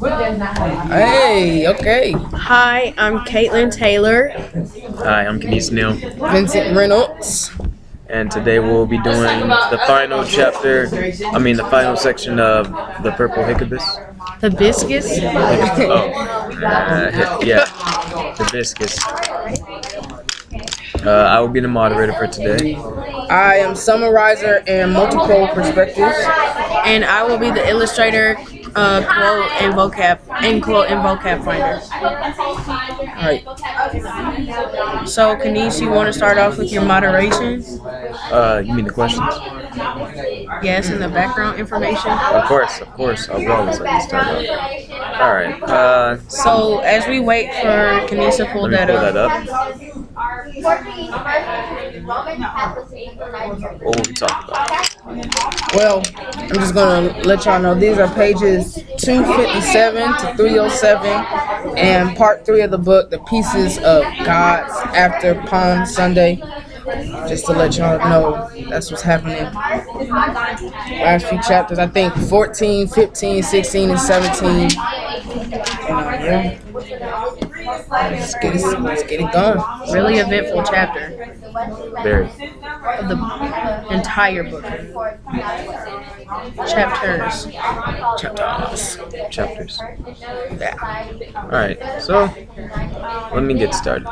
Hey, okay. Hi, I'm Caitlin Taylor. Hi, I'm Kenise Neal, Vincent Reynolds. and today we'll be doing the final chapter, the final section of The Purple Hibiscus. Hibiscus? Yeah, Hibiscus. I will be the moderator for today. I am summarizer and multiple perspectives. And I will be the illustrator, quote and vocab finder. All right. So, Kanice, you want to start off with your moderation? You mean the questions? Yes, and the background information. Of course. I'll always like to start off. All right. So, as we wait for Kanice to pull Let me that pull up. that up. What will we talk about? Well, I'm just gonna let y'all know these are pages 257 to 307, and part 3 of the book, "The Pieces of Gods After Palm Sunday." Just to let y'all know, that's what's happening. Last few chapters, I think 14, 15, 16, and 17. Yeah. Let's get it going. Really eventful chapter Very. of the entire book. Chapters. Chapters. Yeah. All right. So let me get started.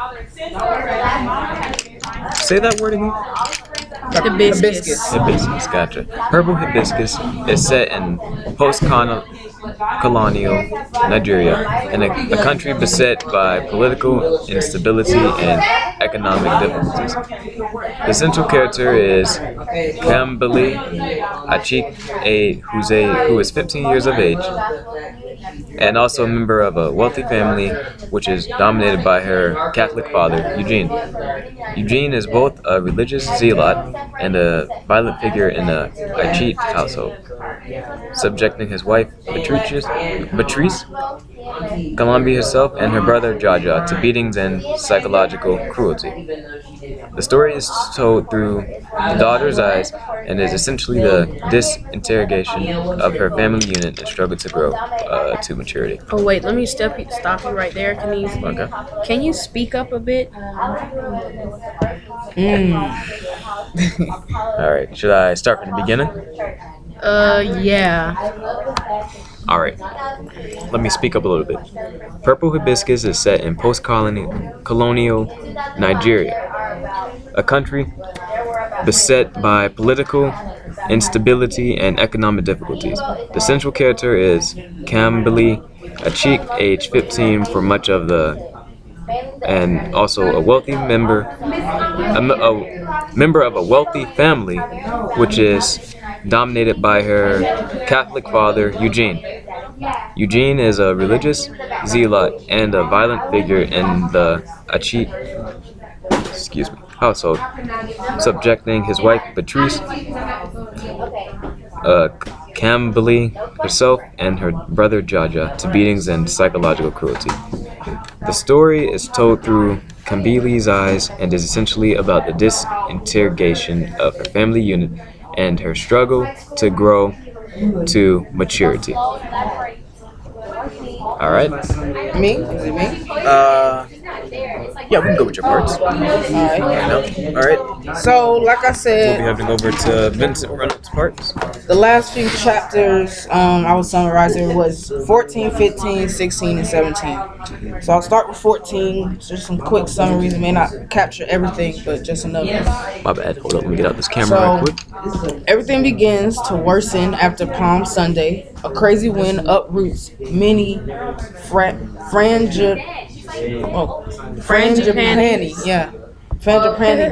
Say that word again. Hibiscus. Hibiscus, gotcha. Purple Hibiscus is set in post-colonial Nigeria, in a country beset by political instability and economic difficulties. The central character is Kambili Achik, who is 15 years of age, and also a member of a wealthy family, which is dominated by her Catholic father, Eugene. Eugene is both a religious zealot and a violent figure in the Achit household, subjecting his wife, Patrice, Kalambi herself, and her brother, Jaja, to beatings and psychological cruelty. The story is told through the daughter's eyes and is essentially the disintegration of her family unit and struggle to grow to maturity. Oh wait, let me stop you right there, Kanice. Okay. Can you speak up a bit? All right. Should I start from the beginning? Yeah. All right. Let me speak up a little bit. Purple Hibiscus is set in post-colonial Nigeria, a country beset by political instability and economic difficulties. The central character is Kambili Achik, age 15, for much of and also a wealthy member of a wealthy family, which is dominated by her Catholic father, Eugene. Eugene is a religious zealot and a violent figure in the Achit household, subjecting his wife, Patrice, Kambili herself, and her brother, Jaja, to beatings and psychological cruelty. The story is told through Kambili's eyes and is essentially about the disintegration of her family unit and her struggle to grow to maturity. All right. Me? Is it me? Yeah, we can go with your parts. All right. All right. So, like I We'll be said, having over to Vincent Reynolds' parts. the last few chapters I was summarizing was 14, 15, 16, and 17. So I'll start with 14. Just some quick summaries. It may not capture everything, but just enough. My bad. Hold on. Let me get out this camera So, right quick. everything begins to worsen after Palm Sunday. A crazy wind uproots many frangipani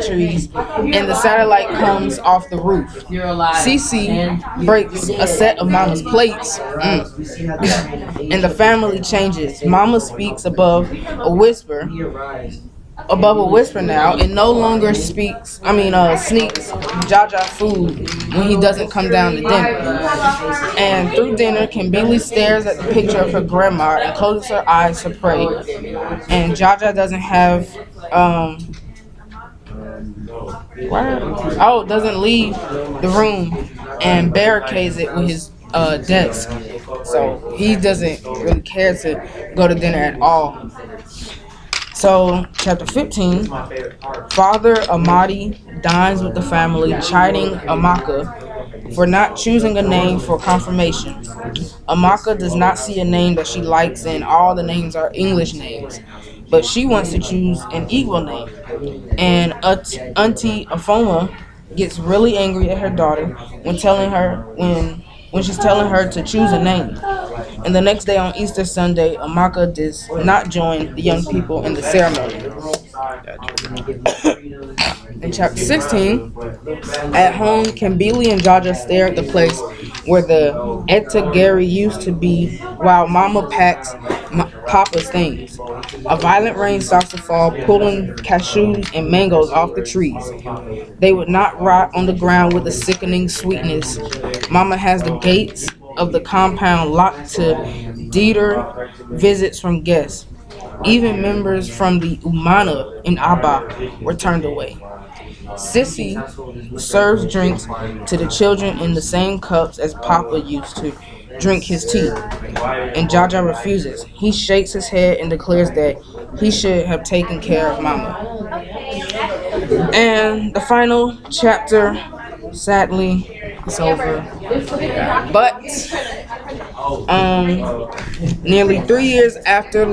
trees, and the satellite comes off the roof. Cece breaks a set of Mama's plates, and the family changes. Mama speaks above a whisper now, and no longer sneaks Jaja food when he doesn't come down to dinner. And through dinner, Kambili stares at the picture of her grandma and closes her eyes to pray. And Jaja doesn't have doesn't leave the room and barricades it with his desk. So he doesn't really care to go to dinner at all. So, chapter 15, Father Amadi dines with the family, chiding Amaka for not choosing a name for confirmation. Amaka does not see a name that she likes, and all the names are English names, but she wants to choose an Igbo name. And Auntie Afoma gets really angry at her daughter when she's telling her to choose a name. And the next day on Easter Sunday, Amaka does not join the young people in the ceremony. In chapter 16, at home, Kambili and Jaja stare at the place where the Etagari used to be while Mama packs Papa's things. A violent rain starts to fall, pulling cashews and mangoes off the trees. They would not rot on the ground with a sickening sweetness. Mama has the gates of the compound locked to deter visits from guests. Even members from the Umana in Abba were turned away. Sissy serves drinks to the children in the same cups as Papa used to drink his tea, and Jaja refuses. He shakes his head and declares that he should have taken care of Mama. And the final chapter, sadly, is over. But nearly 3 years later,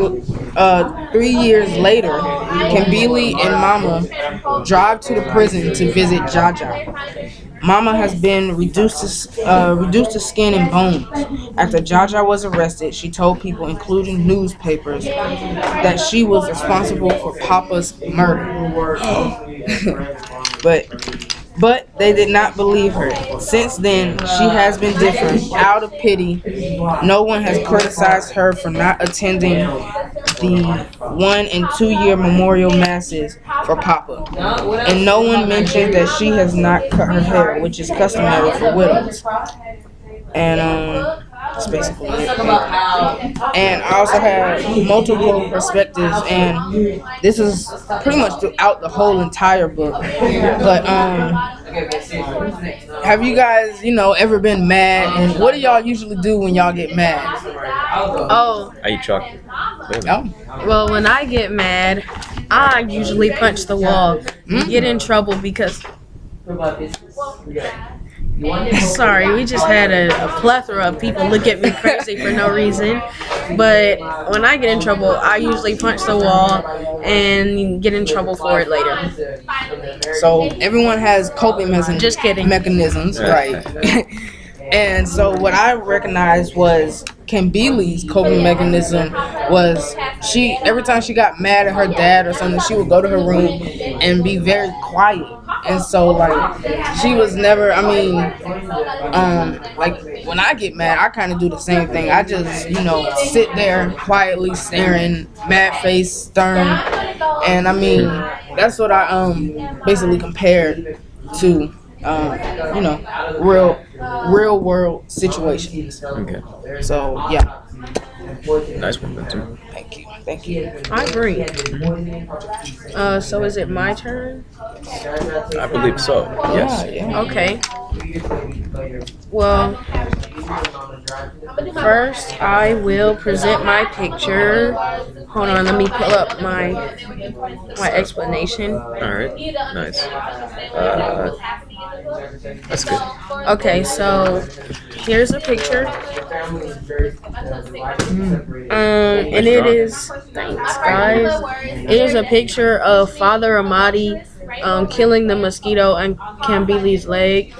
Kambili and Mama drive to the prison to visit Jaja. Mama has been reduced to skin and bones. After Jaja was arrested, she told people, including newspapers, that she was responsible for Papa's murder. But they did not believe her. Since then, she has been different. Out of pity, no one has criticized her for not attending the 1 and 2 year memorial masses for Papa. And no one mentioned that she has not cut her hair, which is customary for widows. And that's basically it. And I also have multiple perspectives, and this is pretty much throughout the whole entire book. But have you guys, ever been mad? And what do y'all usually do when y'all get mad? Oh, I eat chocolate. Oh. well, when I get mad, I usually punch the wall. Get in trouble because... Sorry, we just had a plethora of people look at me crazy for no reason. But when I get in trouble, I usually punch the wall and get in trouble for it later. So everyone has coping mechanisms. Just kidding. Mechanisms, right? And so what I recognized was Kambili's coping mechanism was every time she got mad at her dad or something, she would go to her room and be very quiet. And so she was never, when I get mad, I kind of do the same thing. I just, sit there quietly staring, mad face, stern. And that's what I basically compared to real world situations. Okay. So yeah. Nice one, Benton. Thank you. I agree. So is it my turn? I believe so. Yes. Yeah. Okay. Well, first I will present my picture. Hold on, let me pull up my explanation. All right. Nice. That's good. Okay, so here's a picture. And it is, thanks guys, it is a picture of Father Amadi killing the mosquito on Kambili's leg.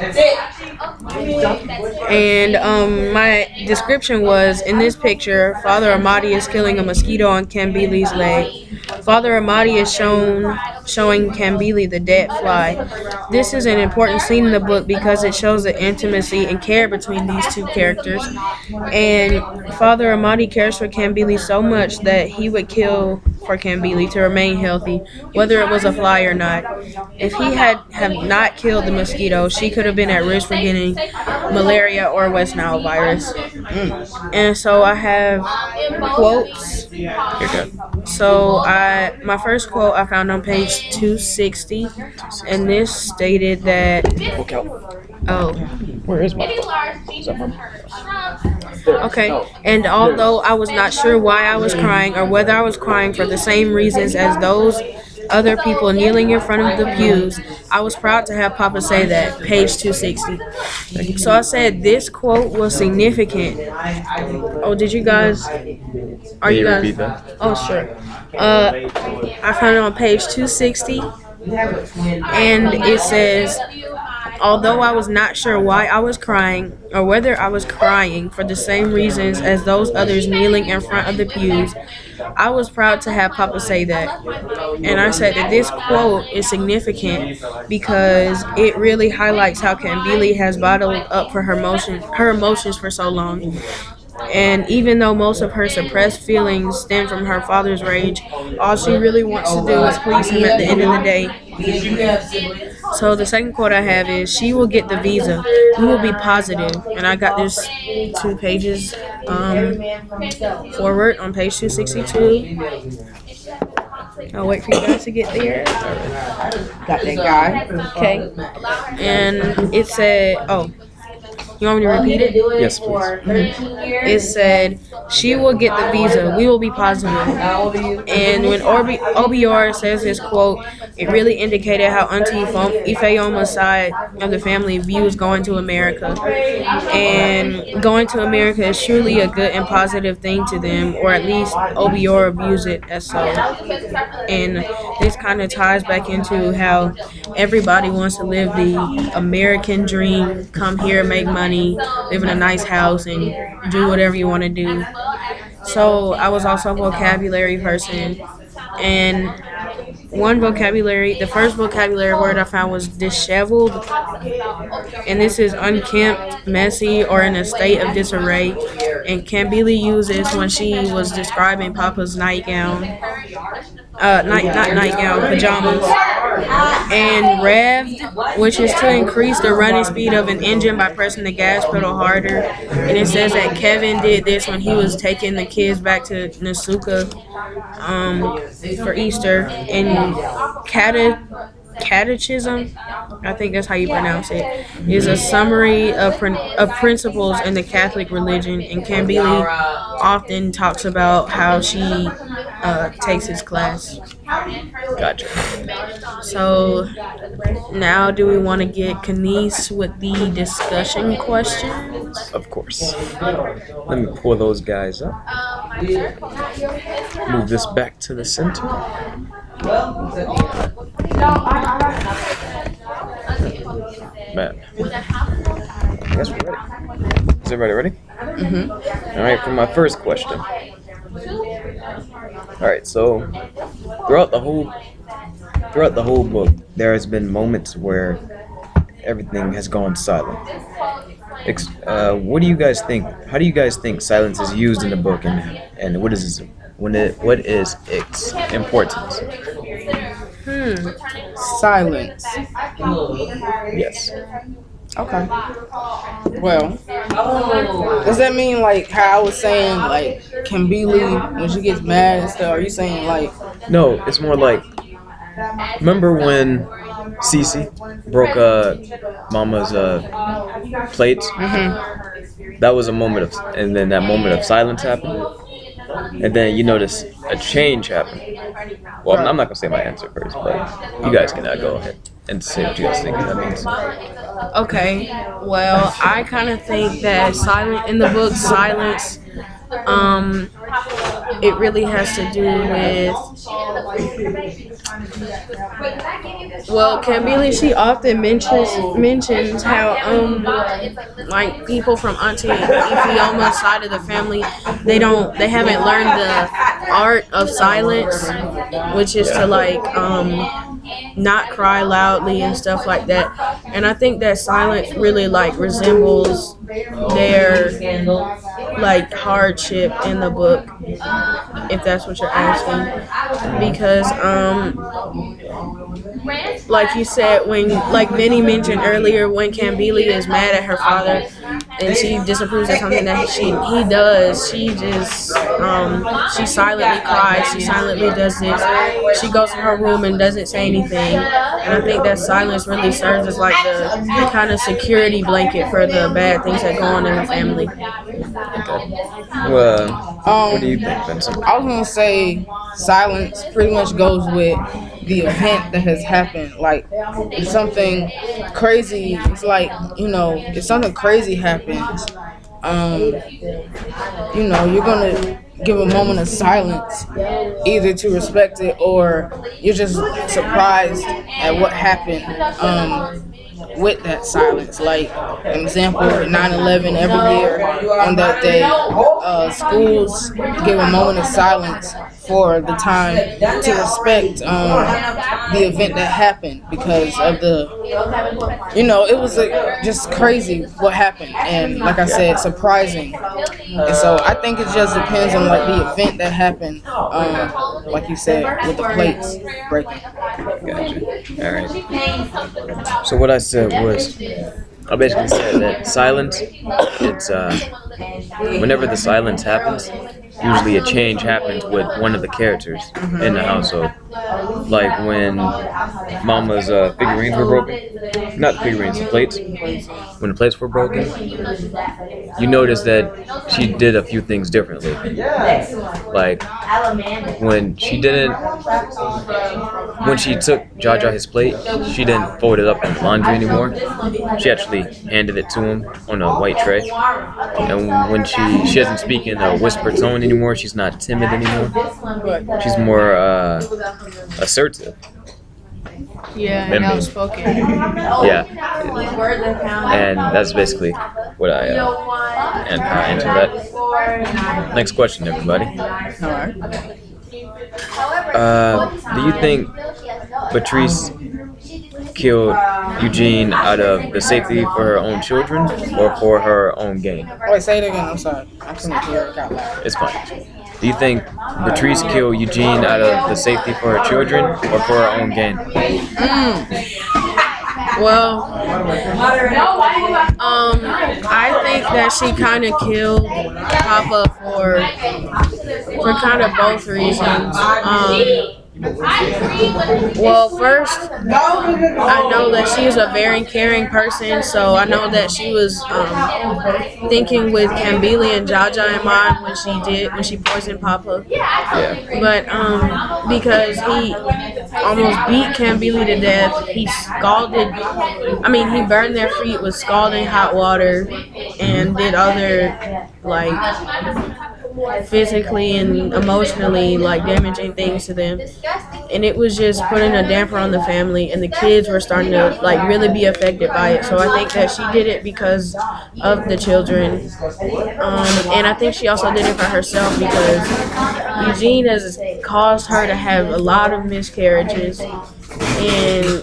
And my description was, in this picture, Father Amadi is killing a mosquito on Kambili's leg. Father Amadi is showing Kambili the dead fly. This is an important scene in the book because it shows the intimacy and care between these two characters. And Father Amadi cares for Kambili so much that he would kill for Kambili to remain healthy, whether it was a fly or not. If he have not killed the mosquito, she could have been at risk for getting malaria or West Nile virus. And so I have quotes. So my first quote I found on page 260, and this stated that. Okay. Oh. Where is my book? Is that my book? Okay. And although I was not sure why I was crying or whether I was crying for the same reasons as those other people kneeling in front of the pews, I was proud to have Papa say that. Page 260. So I said this quote was significant. Oh, did you guys? Are Can you you guys? repeat that? Oh, sure. I found it on page 260, and it says, although I was not sure why I was crying or whether I was crying for the same reasons as those others kneeling in front of the pews, I was proud to have Papa say that. And I said that this quote is significant because it really highlights how Kambili has bottled up for her emotions for so long. And even though most of her suppressed feelings stem from her father's rage, all she really wants to do is please him at the end of the day. So the second quote I have is, she will get the visa. We will be positive. And I got this 2 pages forward on page 262. I'll wait for you guys to get there. Got that guy. Okay. And it said, oh, you want me to repeat it? Yes, please. It said, she will get the visa. We will be positive. And when Obiora says this quote, it really indicated how Auntie Ifeoma's side of the family views going to America. And going to America is truly a good and positive thing to them, or at least Obiora views it as so. And this kind of ties back into how everybody wants to live the American dream, come here, make money, live in a nice house, and do whatever you want to do. So I was also a vocabulary person, and the first vocabulary word I found was disheveled, and this is unkempt, messy, or in a state of disarray. And Kambili used this when she was describing Papa's nightgown. Not nightgown, pajamas. And revved, which is to increase the running speed of an engine by pressing the gas pedal harder. And it says that Kevin did this when he was taking the kids back to Nasuka for Easter. And catechism, I think that's how you pronounce it, is a summary of principles in the Catholic religion. And Kambili often talks about how she takes his class. Gotcha. So now do we want to get Kanice with the discussion questions? Of course. Let me pull those guys up. Move this back to the center. Man. I guess we're ready. Is everybody ready? Mm-hmm. Alright, for my first question. Alright, so throughout the whole book, there has been moments where everything has gone silent. What do you guys think? How do you guys think silence is used in the book, and what is its importance? Silence. Yes. Okay. Well, does that mean like how I was saying, like Kambili when she gets mad and stuff? Are you saying like? No, it's more like, remember when Cece broke Mama's plates? Mm-hmm. That was a moment of, and then that moment of silence happened, and then you notice a change happened. Well, I'm not gonna say my answer first, but you guys can go ahead and say what you guys think that means. Okay, well, I kind of think that silence, it really has to do with, well, Kambili, she often mentions how, like, people from Auntie Ifeoma's side of the family, they haven't learned the art of silence, which is to, like, not cry loudly and stuff like that. And I think that silence really, like, resembles their, like, hardship in the book, if that's what you're asking. Because like you said, when, like Vinny mentioned earlier, when Kambili is mad at her father, and she disapproves of something that he does, she just she silently cries. She silently does this. She goes to her room and doesn't say anything. And I think that silence really serves as like the kind of security blanket for the bad things that go on in the family. Well, what do you think, Vincent? I was gonna say silence pretty much goes with the event that has happened. Like, if something crazy, it's like, if something crazy happens, you're gonna give a moment of silence, either to respect it or you're just surprised at what happened. With that silence, like an example, 9/11 every year on that day, schools give a moment of silence for the time to respect the event that happened because of it was just crazy what happened, and like I said, surprising. And so I think it just depends on like the event that happened, like you said, with the plates breaking. Gotcha. All right. So what I said was, I basically said that silence, it's whenever the silence happens, usually a change happens with one of the characters in the household. Like when Mama's figurines were broken, not the figurines, the plates. When the plates were broken, you notice that she did a few things differently. Like when she took Jaja his plate, she didn't fold it up in the laundry anymore. She actually handed it to him on a white tray. And when she doesn't speak in a whisper tone anymore, she's not timid anymore. She's more assertive. Yeah, and outspoken. Yeah. And that's basically what I answer that. Next question, everybody. Do you think Patrice killed Eugene out of the safety for her own children or for her own gain? Wait, say it again. I'm sorry. I couldn't hear it out loud. It's fine. Do you think Patrice killed Eugene out of the safety for her children or for her own gain? Well, I think that she kind of killed Papa for kind of both reasons. Well, first, I know that she is a very caring person, so I know that she was thinking with Kambili and Jaja in mind when she poisoned Papa. Yeah. But because he almost beat Kambili to death, he burned their feet with scalding hot water and did other physically and emotionally damaging things to them, and it was just putting a damper on the family, and the kids were starting to really be affected by it. So I think that she did it because of the children, and I think she also did it for herself because Eugene has caused her to have a lot of miscarriages, and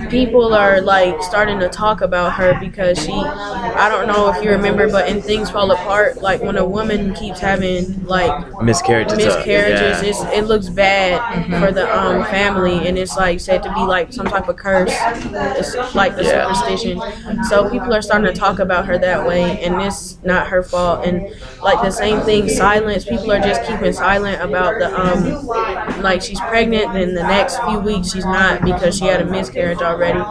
people are starting to talk about her because I don't know if you remember, but in Things Fall Apart, when a woman keeps having miscarriages, it looks bad for the family, and it's said to be some type of curse. It's the superstition. So people are starting to talk about her that way, and it's not her fault. And the same thing, silence. People are just keeping silent about the she's pregnant, then the next few weeks she's not because she had a miscarriage already.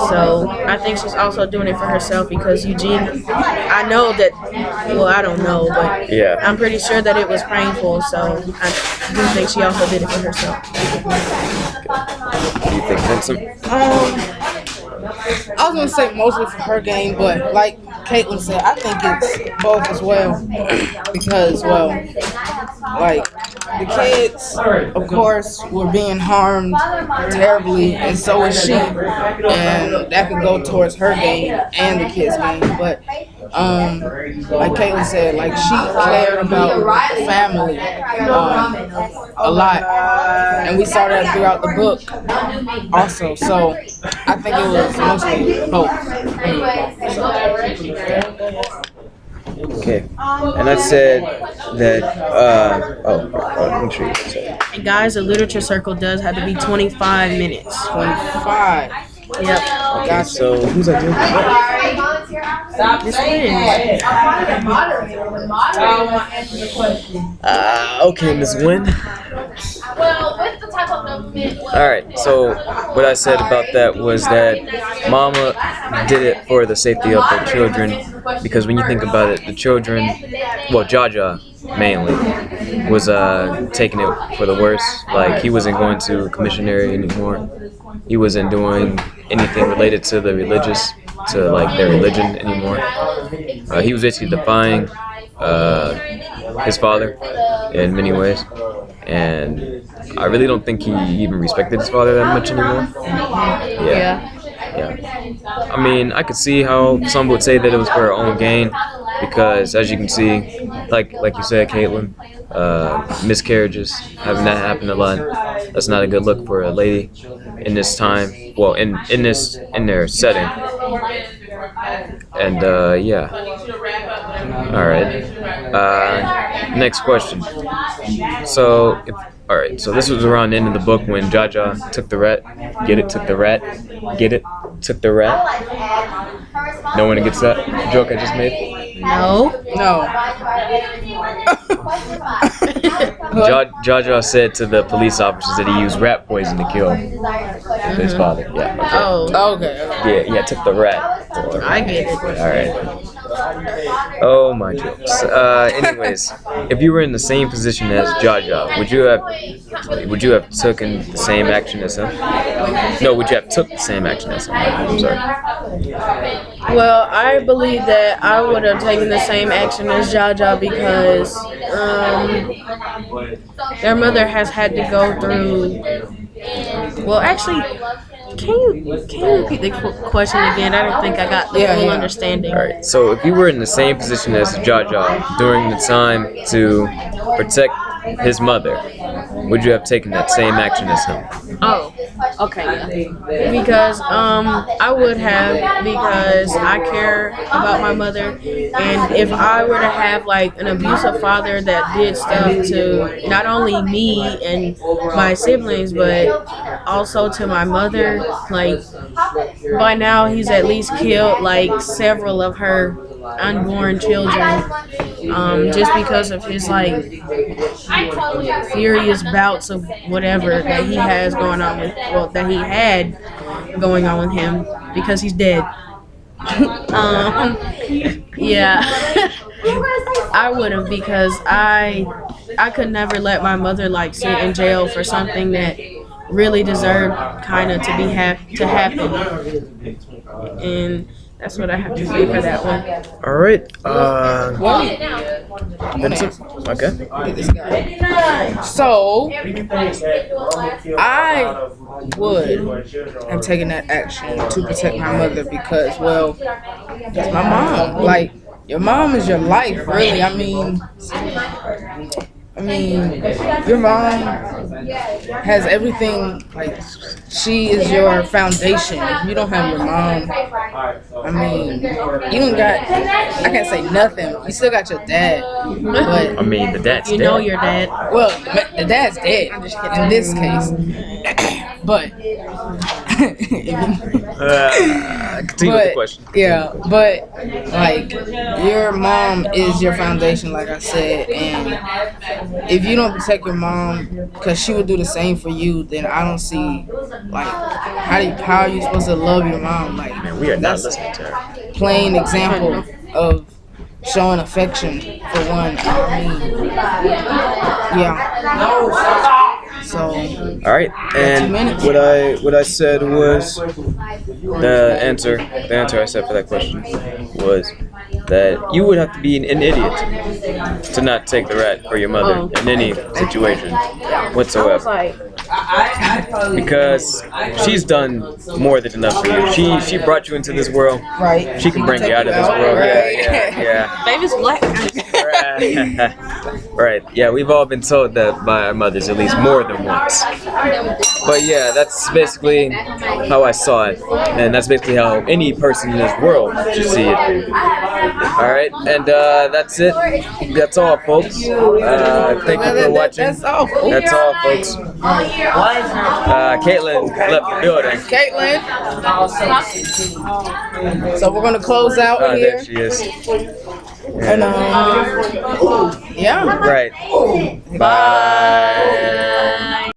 So I think she's also doing it for herself because Eugene, I don't know, but yeah, I'm pretty sure that it was painful, so I do think she also did it for herself. What do you think, Vincent? I was gonna say mostly for her game, but like Caitlin said, I think it's both as well because, the kids, of course, were being harmed terribly, and so was she, and that could go towards her game and the kids' game. But like Caitlin said, she cared about the family a lot, and we saw that throughout the book also. So I think it was mostly both. Okay, and I said that. Make sure you say. And guys, the literature circle does have to be 25 minutes. 25. Yep. Okay, so who's ideal? This wins. Okay, Ms. Wynn. Alright, so what I said about that was that Mama did it for the safety of her children, because when you think about it, the children, well, Jaja mainly, was taking it for the worse. Like, he wasn't going to commissionary anymore. He wasn't doing anything related to the religious, to like their religion anymore. He was basically defying his father in many ways, and I really don't think he even respected his father that much anymore. Yeah. I mean, I could see how some would say that it was for her own gain, because as you can see, like you said, Caitlin, miscarriages, having that happen a lot, that's not a good look for a lady in this time. Well, in their setting. And yeah. All right. Next question. So, all right. So this was around the end of the book when Jaja took the rat. Took the rat. Took the rat. No one gets that joke I just made? No. Jaja said to the police officers that he used rat poison to kill his father. Yeah. Okay. Oh. Okay. Yeah. Took the rat. I get it. All right. Oh, my jokes. Anyways, if you were in the same position as Jaja, would you have taken the same action as him? No, would you have took the same action as him? I'm sorry. Well, I believe that I would have taken the same action as Jaja because their mother has had to go through. Well, actually, can you repeat the question again? I don't think I got the full understanding. All right. So, if you were in the same position as Jaja during the time to protect his mother, would you have taken that same action as him? Oh, okay. Yeah. Because I would have, because I care about my mother, and if I were to have like an abusive father that did stuff to not only me and my siblings, but also to my mother, like by now he's at least killed like several of her unborn children, just because of his like furious bouts of whatever that he has going on with, well, that he had going on with him, because he's dead. Yeah. I would have, because I could never let my mother like sit in jail for something that really deserved kind of to happen, and that's what I have to say for that one. All right. Okay. So, I would have taken that action to protect my mother because, well, that's my mom. Like, your mom is your life, really. I mean, your mom has everything. Like, she is your foundation. If you don't have your mom, I mean, you don't got, I can't say nothing. You still got your dad. But I mean, the dad's You dead. know your dad. well, the dad's dead in this case. But Continue with the question. yeah, but like your mom is your foundation, like I said, and if you don't protect your mom, because she would do the same for you, then I don't see like how are you supposed to love your mom? Like, Man, we are not that's listening to her. plain example of showing affection for one. I mean, yeah. So All right, and 2 minutes. what I said was the answer I said for that question was that you would have to be an idiot to not take the rat for your mother in any situation whatsoever, because she's done more than enough for you. She brought you into this world. right, She can bring you out of this world. Right. Yeah. Famous black. Right. Yeah, we've all been told that by our mothers at least more than once. But yeah, that's basically how I saw it, and that's basically how any person in this world should see it. All right, and that's it. That's all, folks. Thank you for watching. That's all. Folks. That's all, folks. Caitlin left the building. Caitlin. So we're gonna close out Oh, here. there she is. And yeah. Right. Bye.